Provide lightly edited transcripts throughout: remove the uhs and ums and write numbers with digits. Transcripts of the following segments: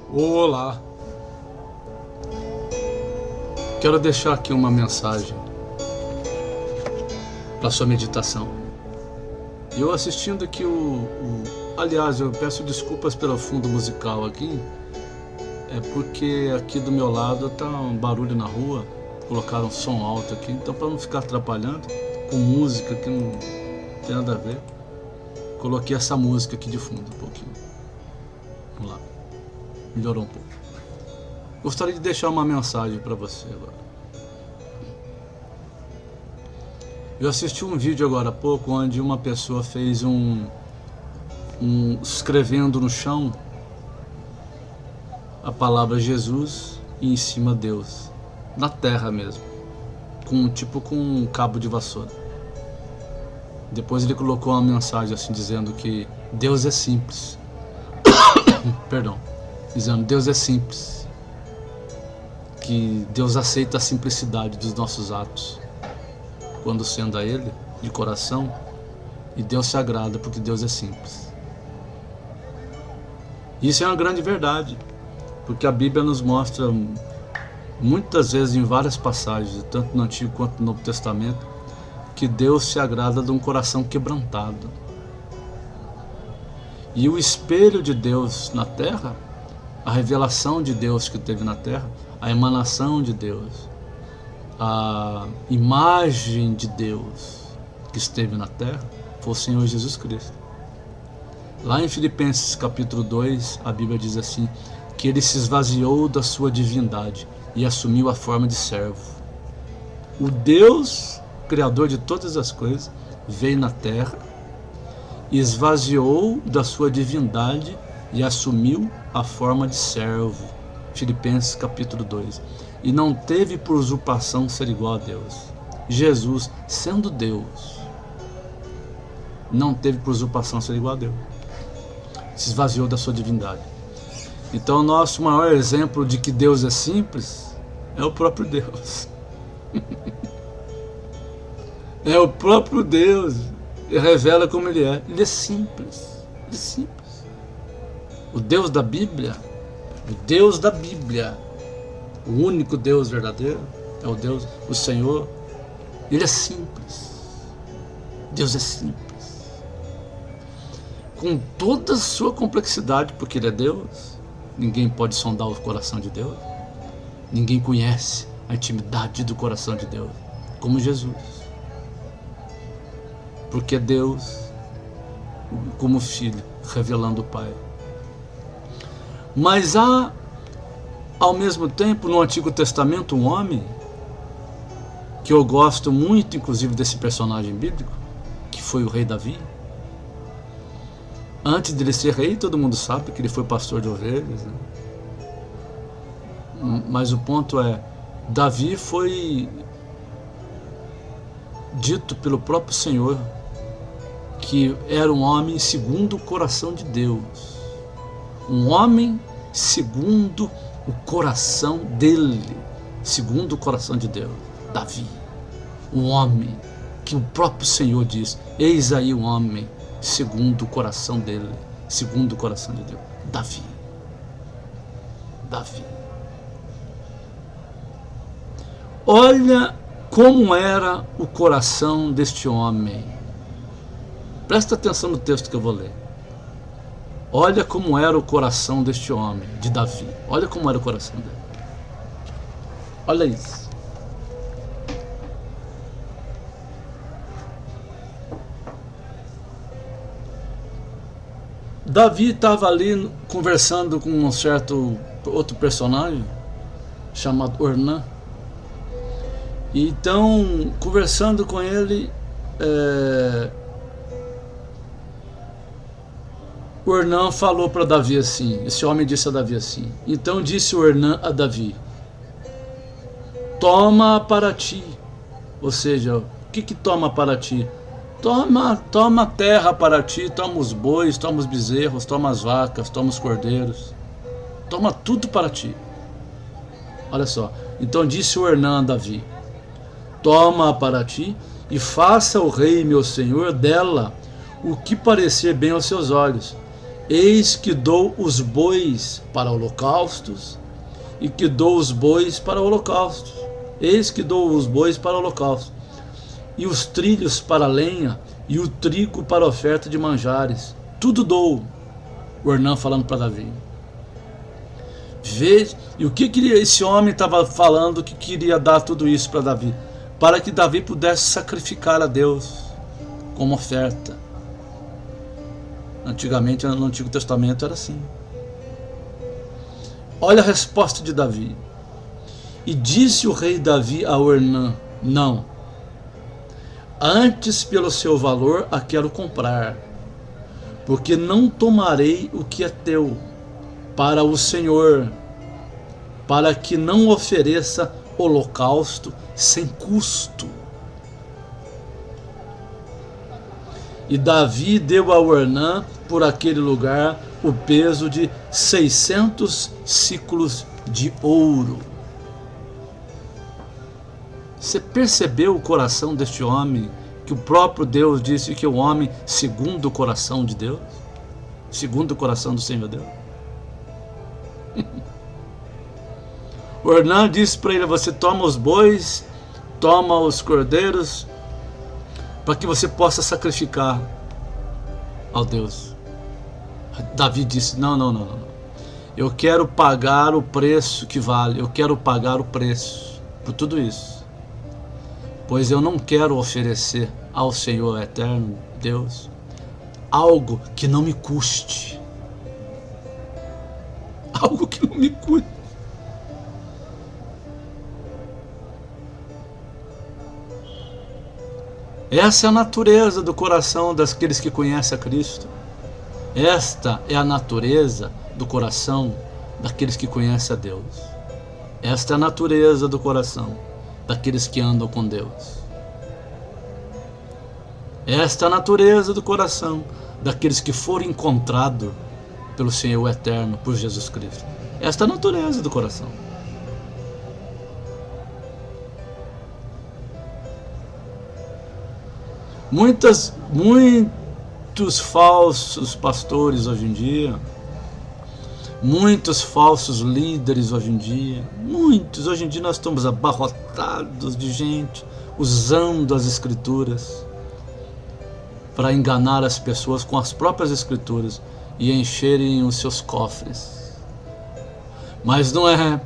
Olá, quero deixar aqui uma mensagem para sua meditação. Eu assistindo aqui aliás, eu peço desculpas pelo fundo musical aqui, é porque aqui do meu lado tá um barulho na rua, colocaram som alto aqui, então para não ficar atrapalhando com música que não tem nada a ver, coloquei essa música aqui de fundo um pouquinho. Vamos lá. Melhorou um pouco. Gostaria de deixar uma mensagem para você agora. Eu assisti um vídeo agora há pouco onde uma pessoa fez escrevendo no chão a palavra Jesus e em cima Deus, na terra mesmo, com um cabo de vassoura. Depois ele colocou uma mensagem assim dizendo que Deus é simples. Perdão. Dizendo, Deus é simples, que Deus aceita a simplicidade dos nossos atos, quando sendo a Ele, de coração, e Deus se agrada porque Deus é simples. Isso é uma grande verdade, porque a Bíblia nos mostra, muitas vezes em várias passagens, tanto no Antigo quanto no Novo Testamento, que Deus se agrada de um coração quebrantado. E o espelho de Deus na terra, a revelação de Deus que teve na terra, a emanação de Deus, a imagem de Deus que esteve na terra, foi o Senhor Jesus Cristo. Lá em Filipenses capítulo 2, a Bíblia diz assim, que ele se esvaziou da sua divindade e assumiu a forma de servo. O Deus, Criador de todas as coisas, veio na terra, esvaziou da sua divindade e assumiu a forma de servo. Filipenses capítulo 2. E não teve por usurpação ser igual a Deus. Jesus, sendo Deus, não teve por usurpação ser igual a Deus. Se esvaziou da sua divindade. Então o nosso maior exemplo de que Deus é simples é o próprio Deus. É o próprio Deus. Ele revela como Ele é. Ele é simples. Ele é simples. O Deus da Bíblia, o único Deus verdadeiro, é o Deus, o Senhor, Ele é simples. Deus é simples. Com toda a sua complexidade, porque Ele é Deus, ninguém pode sondar o coração de Deus, ninguém conhece a intimidade do coração de Deus, como Jesus. Porque Deus, como Filho, revelando o Pai. Mas há, ao mesmo tempo, no Antigo Testamento, um homem, que eu gosto muito, inclusive, desse personagem bíblico, que foi o rei Davi. Antes de ele ser rei, todo mundo sabe que ele foi pastor de ovelhas, né? Mas o ponto é, Davi foi dito pelo próprio Senhor que era um homem segundo o coração de Deus. Um homem segundo o coração dele, segundo o coração de Deus, Davi. Um homem que o próprio Senhor diz, eis aí um homem segundo o coração dele, segundo o coração de Deus, Davi. Davi. Olha como era o coração deste homem. Presta atenção no texto que eu vou ler. Olha como era o coração deste homem, de Davi. Olha como era o coração dele. Olha isso. Davi estava ali conversando com um certo outro personagem, chamado Ornã. Então, conversando com ele, Ornã falou para Davi assim, esse homem disse a Davi assim, então disse Ornã a Davi, toma para ti, ou seja, o que toma para ti? Toma terra para ti, toma os bois, toma os bezerros, toma as vacas, toma os cordeiros, toma tudo para ti. Olha só, então disse Ornã a Davi, toma para ti e faça o rei meu senhor dela o que parecer bem aos seus olhos. Eis que dou os bois para holocaustos, e que dou os bois para holocaustos. Eis que dou os bois para holocaustos, e os trilhos para lenha, e o trigo para oferta de manjares. Tudo dou. Ornã falando para Davi. Veja, e o que esse homem estava falando que queria dar tudo isso para Davi? Para que Davi pudesse sacrificar a Deus como oferta. Antigamente, no Antigo Testamento, era assim. Olha a resposta de Davi. E disse o rei Davi a Ornã: não, antes pelo seu valor a quero comprar, porque não tomarei o que é teu para o Senhor, para que não ofereça holocausto sem custo. E Davi deu a Ornã por aquele lugar o peso de 600 ciclos de ouro. Você percebeu o coração deste homem, que o próprio Deus disse que o homem segundo o coração de Deus, segundo o coração do Senhor Deus? Ornã disse para ele: você toma os bois, toma os cordeiros, para que você possa sacrificar ao Deus. Davi disse: não. Eu quero pagar o preço que vale, eu quero pagar o preço por tudo isso. Pois eu não quero oferecer ao Senhor eterno, Deus, algo que não me custe. Algo que não me custe. Essa é a natureza do coração daqueles que conhecem a Cristo. Esta é a natureza do coração daqueles que conhecem a Deus. Esta é a natureza do coração daqueles que andam com Deus. Esta é a natureza do coração daqueles que foram encontrados pelo Senhor eterno, por Jesus Cristo. Esta é a natureza do coração. Muitos falsos pastores hoje em dia, muitos falsos líderes hoje em dia, hoje em dia nós estamos abarrotados de gente usando as escrituras para enganar as pessoas com as próprias escrituras e encherem os seus cofres. Mas não é,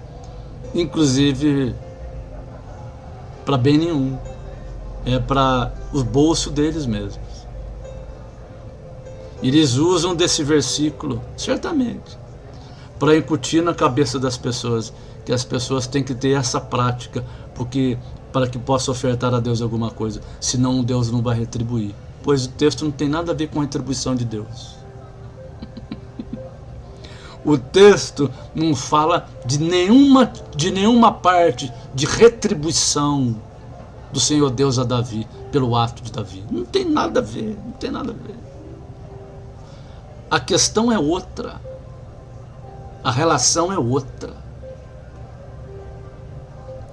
inclusive, para bem nenhum. É para o bolso deles mesmos. Eles usam desse versículo, certamente, para incutir na cabeça das pessoas que as pessoas têm que ter essa prática, porque para que possa ofertar a Deus alguma coisa, senão Deus não vai retribuir. Pois o texto não tem nada a ver com a retribuição de Deus. O texto não fala de nenhuma parte de retribuição do Senhor Deus a Davi, pelo ato de Davi. Não tem nada a ver, não tem nada a ver. A questão é outra. A relação é outra.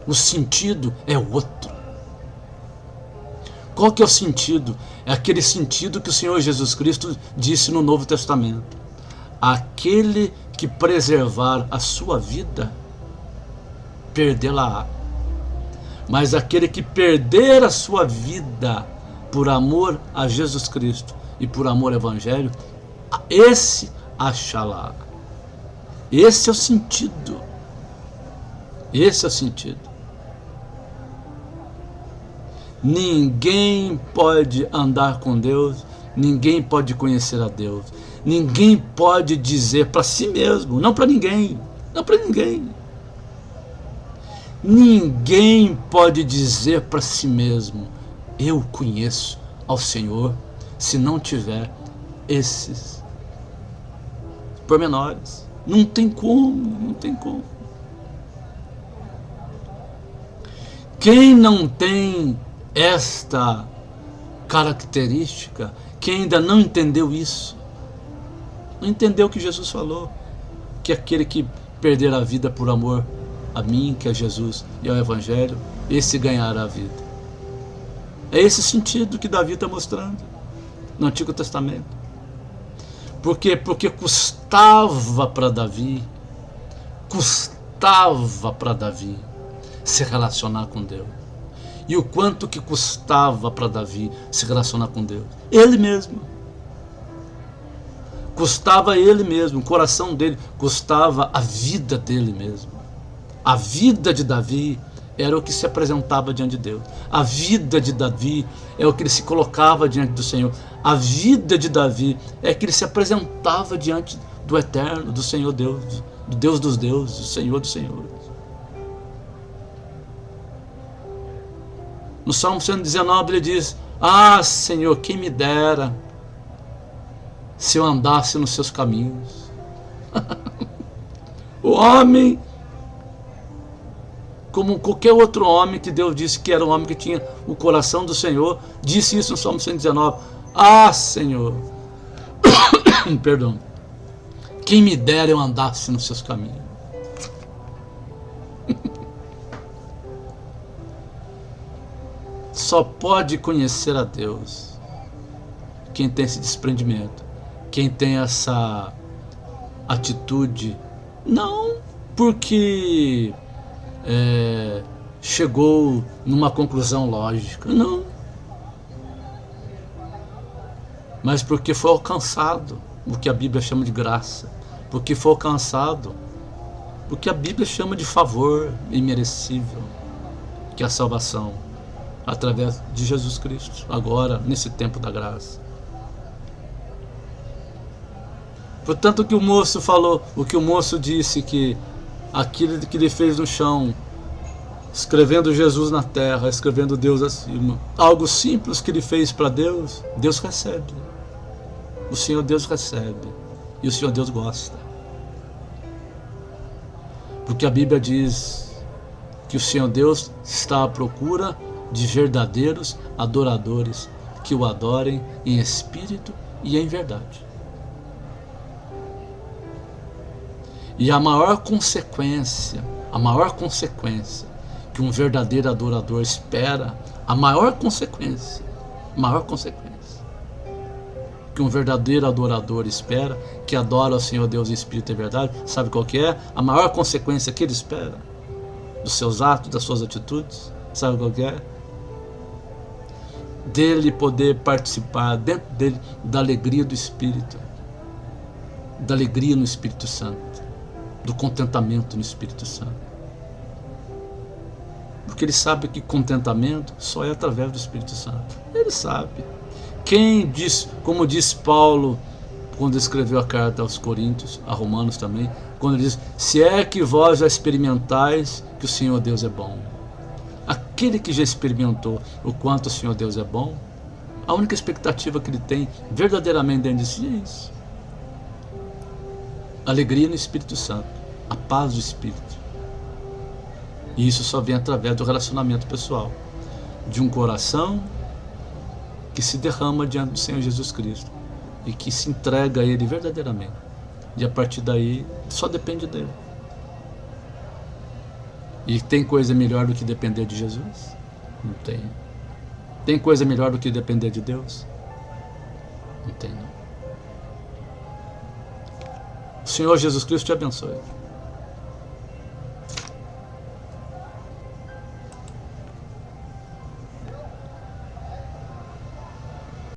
O sentido é outro. Qual que é o sentido? É aquele sentido que o Senhor Jesus Cristo disse no Novo Testamento. Aquele que preservar a sua vida, perdê-la-á. Mas aquele que perder a sua vida por amor a Jesus Cristo e por amor ao Evangelho, esse achará. Esse é o sentido. Esse é o sentido. Ninguém pode andar com Deus, ninguém pode conhecer a Deus, ninguém pode dizer para si mesmo, não para ninguém, não para ninguém. Ninguém pode dizer para si mesmo: eu conheço ao Senhor, se não tiver esses pormenores. Não tem como, não tem como. Quem não tem esta característica, quem ainda não entendeu isso, não entendeu o que Jesus falou, que aquele que perder a vida por amor a mim, que é Jesus, e ao Evangelho, esse ganhará a vida. É esse sentido que Davi está mostrando no Antigo Testamento. Por quê? Porque custava para Davi se relacionar com Deus. E o quanto que custava para Davi se relacionar com Deus? Ele mesmo. Custava ele mesmo, o coração dele, custava a vida dele mesmo. A vida de Davi era o que se apresentava diante de Deus. A vida de Davi é o que ele se colocava diante do Senhor. A vida de Davi é que ele se apresentava diante do Eterno, do Senhor Deus, do Deus dos deuses, do Senhor dos senhores. No Salmo 119 ele diz: ah, Senhor, quem me dera se eu andasse nos seus caminhos. O homem, como qualquer outro homem que Deus disse que era um homem que tinha o coração do Senhor, disse isso no Salmo 119. Ah, Senhor, perdão, quem me dera eu andasse nos seus caminhos. Só pode conhecer a Deus quem tem esse desprendimento, quem tem essa atitude, não porque chegou numa conclusão lógica, não, mas porque foi alcançado o que a Bíblia chama de graça, porque foi alcançado o que a Bíblia chama de favor imerecível, que é a salvação através de Jesus Cristo, agora nesse tempo da graça. Portanto, o que o moço falou, o que o moço disse, que aquilo que ele fez no chão, escrevendo Jesus na terra, escrevendo Deus acima, algo simples que ele fez para Deus, Deus recebe. O Senhor Deus recebe. E o Senhor Deus gosta. Porque a Bíblia diz que o Senhor Deus está à procura de verdadeiros adoradores que o adorem em espírito e em verdade. E a maior consequência que um verdadeiro adorador espera, a maior consequência que um verdadeiro adorador espera, que adora o Senhor Deus em espírito e verdade, sabe qual que é? A maior consequência que ele espera dos seus atos, das suas atitudes, sabe qual que é? Dele poder participar dentro dele da alegria do Espírito, da alegria no Espírito Santo, do contentamento no Espírito Santo. Porque ele sabe que contentamento só é através do Espírito Santo. Ele sabe. Quem diz, como diz Paulo quando escreveu a carta aos Coríntios, a Romanos também, quando ele diz: se é que vós já experimentais que o Senhor Deus é bom. Aquele que já experimentou o quanto o Senhor Deus é bom, a única expectativa que ele tem verdadeiramente dentro de si é isso. Alegria no Espírito Santo, a paz do Espírito. E isso só vem através do relacionamento pessoal, de um coração que se derrama diante do Senhor Jesus Cristo e que se entrega a Ele verdadeiramente. E a partir daí, só depende dele. E tem coisa melhor do que depender de Jesus? Não tem. Tem coisa melhor do que depender de Deus? Não tem, não. O Senhor Jesus Cristo te abençoe.